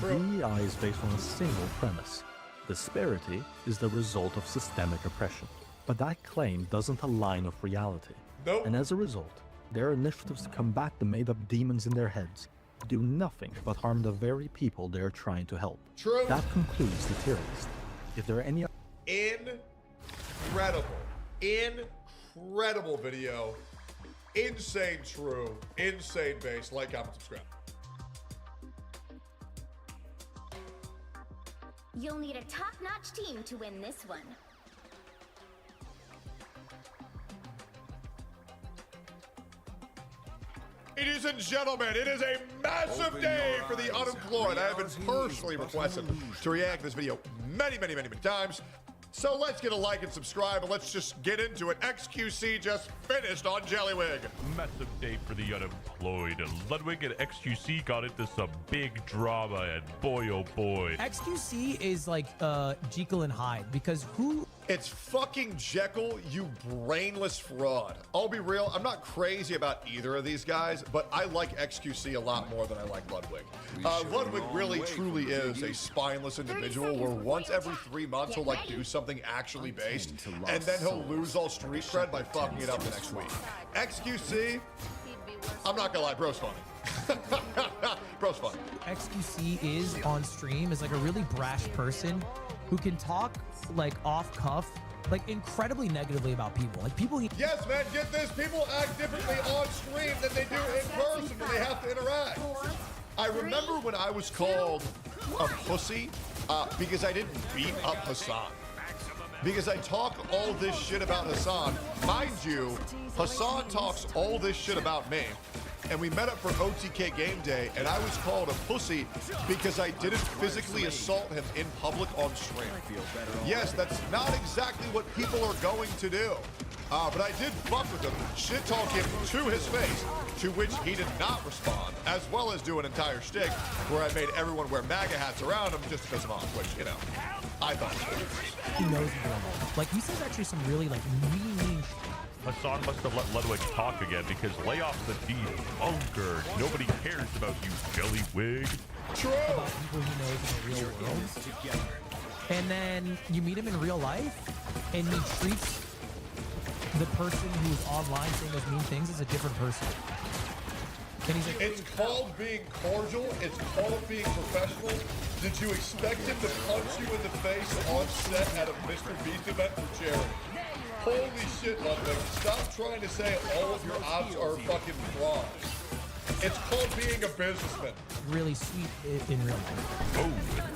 DEI is based on a single premise. Disparity is the result of systemic oppression. But that claim doesn't align with reality. Nope. And as a result, their initiatives to combat the made-up demons in their heads do nothing but harm the very people they are trying to help. True. That concludes the tier list. If there are any... Incredible video. Insane true. Insane base. Like, comment, subscribe. You'll need a top-notch team to win this one. Ladies and gentlemen, it is a massive day for the unemployed. I have been personally requested to react to this video many times. So let's get a like and subscribe, and let's just get into it. XQC just finished on Jellywig. Massive day for the unemployed. Ludwig and XQC got into some big drama, and boy, oh boy. XQC is like Jekyll and Hyde, because who... It's fucking Jekyll, you brainless fraud. I'll be real, I'm not crazy about either of these guys, but I like XQC a lot more than I like Ludwig. Ludwig really truly is a spineless individual where once every 3 months he'll like do something actually based, and then he'll lose all street cred by fucking it up the next week. XQC, I'm not gonna lie, bro's funny. Bro's funny. XQC is on stream is like a really brash person who can talk like off cuff, like incredibly negatively about people. Like people Yes, man, get this. People act differently on stream than they do in person when they have to interact. I remember when I was called a pussy because I didn't beat up Hassan. Because I talk all this shit about Hassan. Mind you, Hassan talks all this shit about me. And we met up for OTK game day, and I was called a pussy because I didn't physically assault him in public on stream. Yes, that's not exactly what people are going to do. But I did fuck with him, shit talk him to his face, to which he did not respond, as well as do an entire shtick where I made everyone wear MAGA hats around him just to piss him off, which, you know, I thought was good. He knows he's going on. Like, he says actually some really, like, mean Hassan must have let Ludwig talk again because lay off the D bunker. Nobody cares about you, jelly wig. True. About people he knows in the real world. And then you meet him in real life, and he treats the person who's online saying those mean things as a different person. And he's like, it's called being cordial. It's called being professional. Did you expect him to punch you in the face on set at a Mr. Beast event for charity? Holy shit, Ludwig. Stop trying to say all of your ops are fucking frauds. It's called being a businessman. Really sweet in real life. Oh.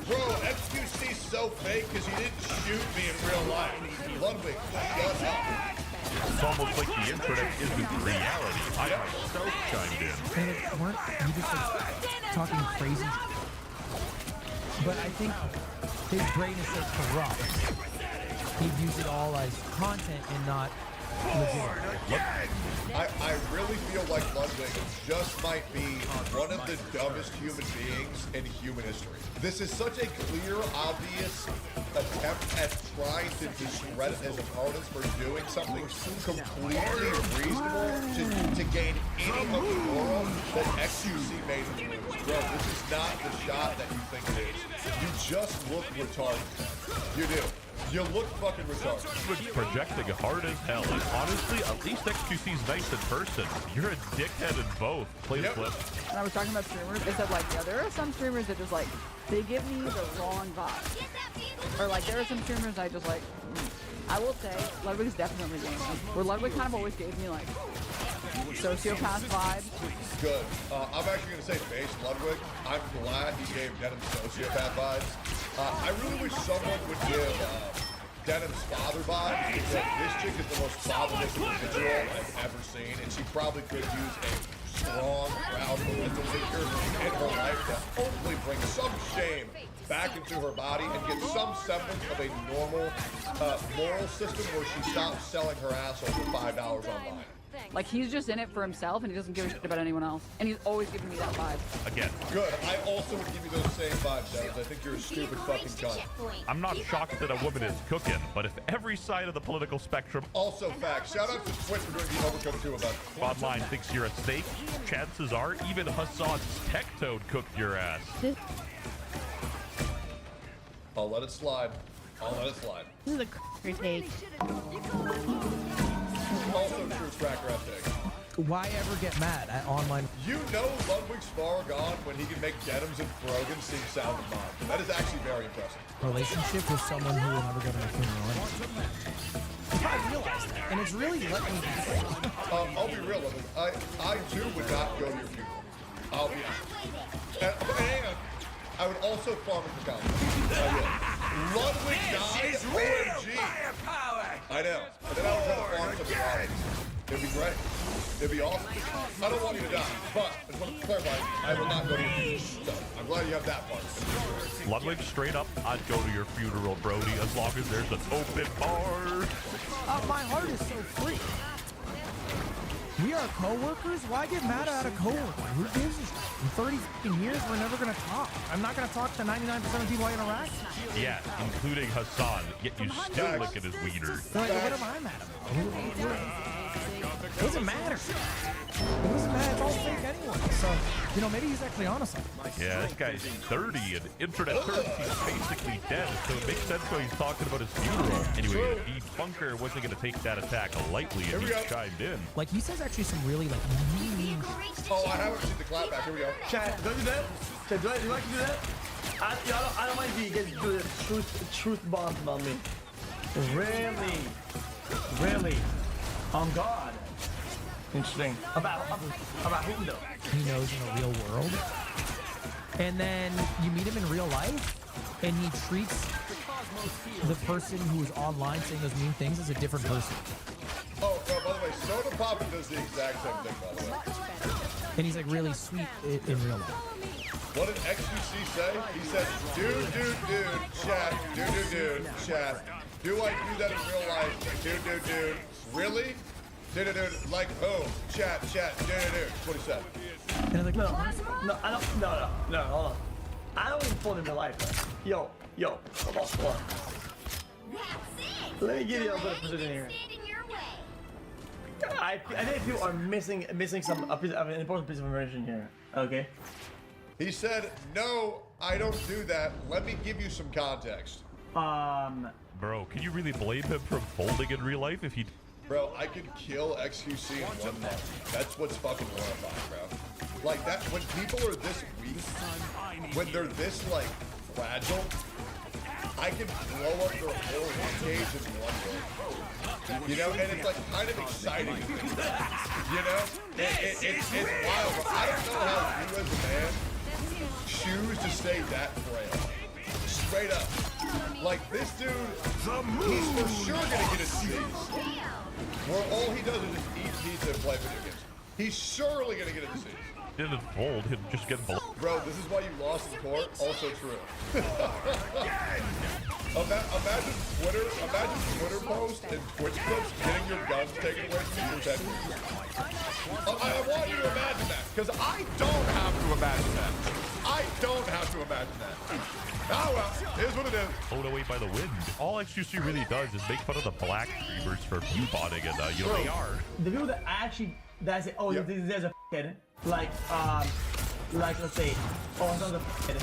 Bro, XQC's so fake because he didn't shoot me in real life. Ludwig, shut up. It's almost like the internet isn't reality. I myself chimed in. And it weren't you just like talking crazy. But I think his brain is so corrupt. He'd use it all as content and not legit. I really feel like Ludwig just might be one of the dumbest human beings in human history. This is such a clear, obvious attempt at trying to discredit his opponents for doing something completely reasonable to gain any of the world that XQC made him lose. Bro, this is not the shot that you think it is. You just look retarded. You do. You look fucking retarded. Projecting hard as hell. And honestly, at least XQC's nice in person. You're a dickhead in both. Play the clip. When I was talking about streamers, they said like, yeah, there are some streamers that just like, they give me the wrong vibe. Or like, there are some streamers I just like, I will say, Ludwig's definitely game me. Where Ludwig kind of always gave me like, sociopath vibes. Good. I'm actually going to say base Ludwig. I'm glad he gave Denim sociopath vibes. I really wish someone would give Denim's father vibes because this chick is the most fatherless individual I've ever seen, and she probably could use a strong, proud parental figure in her life to hopefully bring some shame back into her body and get some semblance of a normal moral system where she stops selling her asshole for $5 online. Like, he's just in it for himself and he doesn't give a shit about anyone else. And he's always giving me that vibe. Again. Good. I also would give you those same vibes, Devs. I think you're a stupid fucking cunt. I'm not shocked that a woman is cooking, but if every side of the political spectrum... Also fact. Shout out to Twitch for doing the Overcooked 2 event. Online thinks you're a steak, chances are even Hassan's tech toad cooked your ass. I'll let it slide. I'll let it slide. This is a cracker take. Also true cracker take. Why ever get mad at online? You know Ludwig's far gone when he can make Denims and Brogan seem sound and mind. That is actually very impressive. Relationship with someone who will never go to my funeral anyway. I realized that, and it's really let me be. I'll be real with it. I too would not go to your funeral. I'll be honest. And I would also farm it for content. Ludwig died. OMG. I know. And then I would try to farm something out. It'd be great. It'd be awesome. I don't want you to die, but I just want to clarify, I will not go to your funeral. So I'm glad you have that part. Ludwig, straight up, I'd go to your funeral, Brody, as long as there's an open bar. My heart is so free. We are co-workers? Why get mad at a co-worker? Who gives a shit? In 30 years, we're never going to talk. I'm not going to talk to 99% of people I interact with. Yeah, including Hassan, yet you still look at his wiener. Like, what am I mad about? It doesn't matter. It doesn't matter. It's all fake anyway. So, you know, maybe he's actually onto something. Yeah, this guy's 30 and internet currency's basically dead, so it makes sense why he's talking about his funeral. Anyway, the bunker wasn't going to take that attack lightly and he chimed in. Like, he says actually some really, like, mean... Oh, I haven't seen the clap back. Here we go. Chat, don't do that. Chat, do I can do that? I don't mind if you guys do the truth bombs about me. Really? Really? On God. Interesting. About whom though? He knows in the real world. And then you meet him in real life, and he treats the person who is online saying those mean things as a different person. Oh, by the way, Soda Papa does the exact same thing, by the way. And he's like really sweet in real life. What did XQC say? He said, dude, chat, dude, chat. Do I do that in real life? Dude. Really? Dude. Like, oh, chat. Dude. That's what he said. And I'm like, no, I don't. No, hold on. I don't even fold in real life. Yo, hold on. Let me give you a little position here. I think people are missing an important piece of information here. Okay. He said, no, I don't do that. Let me give you some context. Bro, can you really blame him for folding in real life if he... Bro, I could kill XQC in 1 month. That's what's fucking horrifying, bro. Like, that, when people are this weak, when they're this, like, fragile, I can blow up their whole cage in 1 day. You know, and it's, like, kind of exciting. You know? It's wild, but I don't know how you as a man choose to stay that frail. Straight up. Like, this dude, he's for sure gonna get a disease. Where all he does is just eat pizza and play video games. He's surely gonna get a disease. He didn't fold, he'll just get blown. Bro, this is why you lost in court. Also true. Imagine Twitter posts and Twitch clips getting your guns taken away from you for 10 years. I want you to imagine that, because I don't have to imagine that. Oh well, here's what it is. Blown away by the wind. All XQC really does is make fun of the black streamers for view-botting, and you know they are. The people that actually say, oh, there's a kid, like let's say, oh, it's not a kid.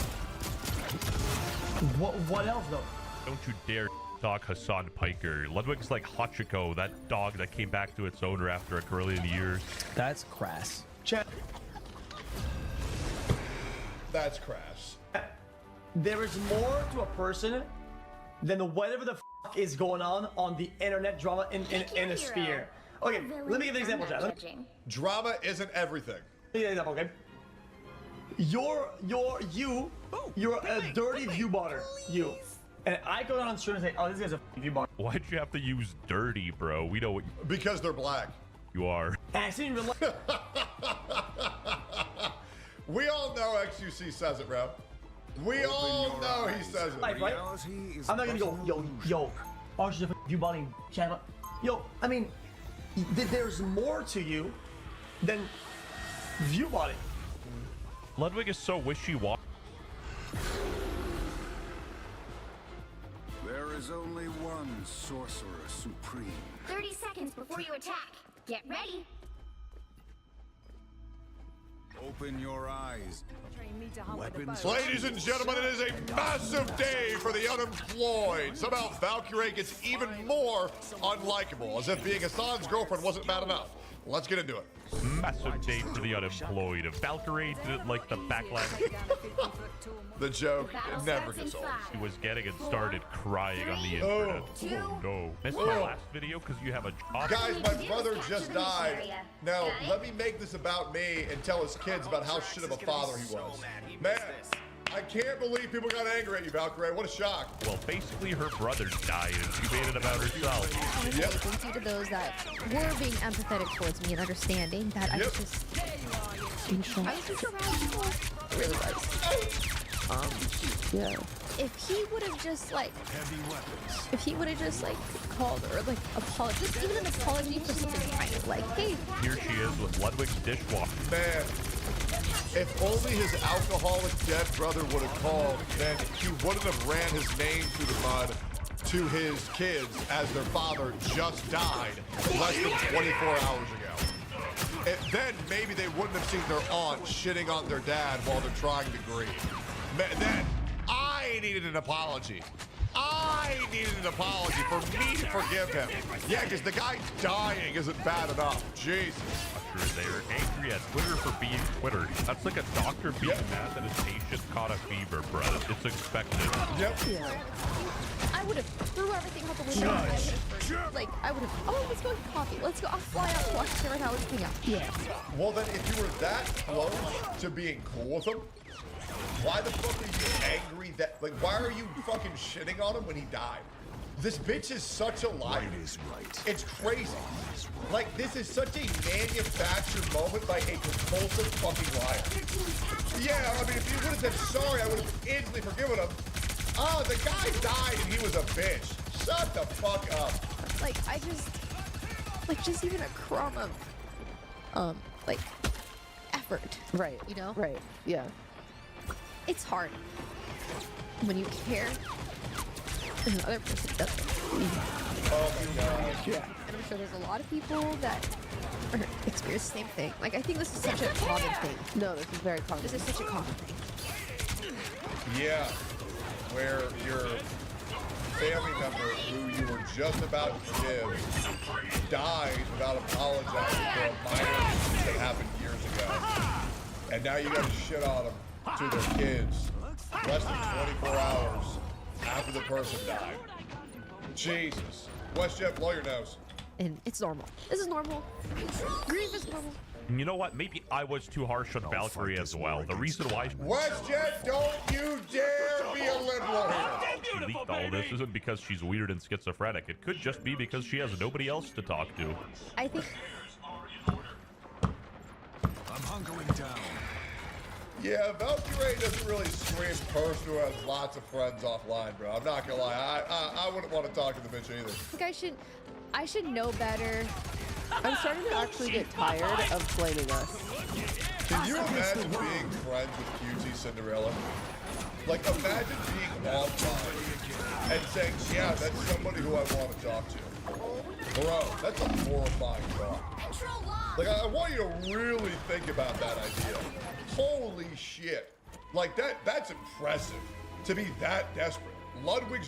What else though? Don't you dare talk Hassan Piker. Ludwig's like Hachiko, that dog that came back to its owner after a Carillion years. That's crass. Chat. That's crass. There is more to a person than whatever the fuck is going on the internet drama in a sphere. Okay, let me give an example, chat. Drama isn't everything. Let me give an example, okay? You're a dirty view botter. You. And I go on stream and say, oh, this guy's a view botter. Why'd you have to use dirty, bro? We know what you... Because they're black. You are. And I see in real life. We all know XQC says it, bro. We all know he says it. Right? I'm not gonna go, yo, aren't you a view botting channel? Yo, I mean, there's more to you than view botting. Ludwig is so wishy-washy. There is only one sorcerer supreme. 30 seconds before you attack. Get ready. Open your eyes. Weapons. Ladies and gentlemen, it is a massive day for the unemployed. Somehow Valkyrie gets even more unlikable, as if being Hassan's girlfriend wasn't bad enough. Let's get into it. Massive day for the unemployed. If Valkyrie didn't like the backlash. The joke never gets old. She was getting and started crying on the internet. Oh no. Missed my last video because you have a job. Guys, my brother just died. Now, let me make this about me and tell his kids about how shit of a father he was. Man, I can't believe people got angry at you, Valkyrie. What a shock. Well, basically, her brother died and she made it about herself. Yep. Thank you to those that were being empathetic towards me and understanding that I was just being shocked. I was just around. It really was. Yeah. If he would have just like, called or like apologized, just even an apology for something tiny, like, hey. Here she is with Ludwig's dishwasher. Man, if only his alcoholic dead brother would have called, then he wouldn't have ran his name through the mud to his kids as their father just died less than 24 hours ago. And then maybe they wouldn't have seen their aunt shitting on their dad while they're trying to grieve. Then I needed an apology. I needed an apology for me to forgive him. Yeah, because the guy dying isn't bad enough. Jesus. They're angry at Twitter for being Twitter. That's like a doctor being mad that his patient caught a fever, bro. It's expected. Yep. Yeah. I would have threw everything out the window. I would have, oh, let's go get coffee. Let's go. I'll fly out to watch Sarah Howard hang out. Yeah. Well, then, if you were that close to being cool with him, why the fuck are you angry that, like, why are you fucking shitting on him when he died? This bitch is such a liar. It's crazy. Like, this is such a manufactured moment by a compulsive fucking liar. Yeah, I mean, if you would have said sorry, I would have instantly forgiven him. Oh, the guy died and he was a bitch. Shut the fuck up. Like, just even a crumb of, like, effort. Right. You know? Right. Yeah. It's hard when you care and the other person doesn't. Oh my god. Yeah. And I'm sure there's a lot of people that experience the same thing. Like, I think this is such a common thing. No, this is very common. This is such a common thing. Yeah. Where your family member who you were just about to forgive died without apologizing for a minor incident that happened years ago. And now you gotta shit on them to their kids less than 24 hours after the person died. Jesus. WestJet, blow your nose. And it's normal. This is normal. Grief is normal. You know what? Maybe I was too harsh on Valkyrie as well. The reason why WestJet, don't you dare be a liberal here. she leaked all this isn't because she's weird and schizophrenic. It could just be because she has nobody else to talk to. I think... I'm hunkering down. Yeah, Valkyrie doesn't really scream person who has lots of friends offline, bro. I'm not gonna lie. I wouldn't want to talk to the bitch either. I think I should know better. I'm starting to actually get tired of blaming us. Can you imagine being friends with QT Cinderella? Like, imagine being offline and saying, yeah, that's somebody who I want to talk to. Bro, that's a horrifying thought. Like, I want you to really think about that idea. Holy shit. Like, that's impressive to be that desperate. Ludwig's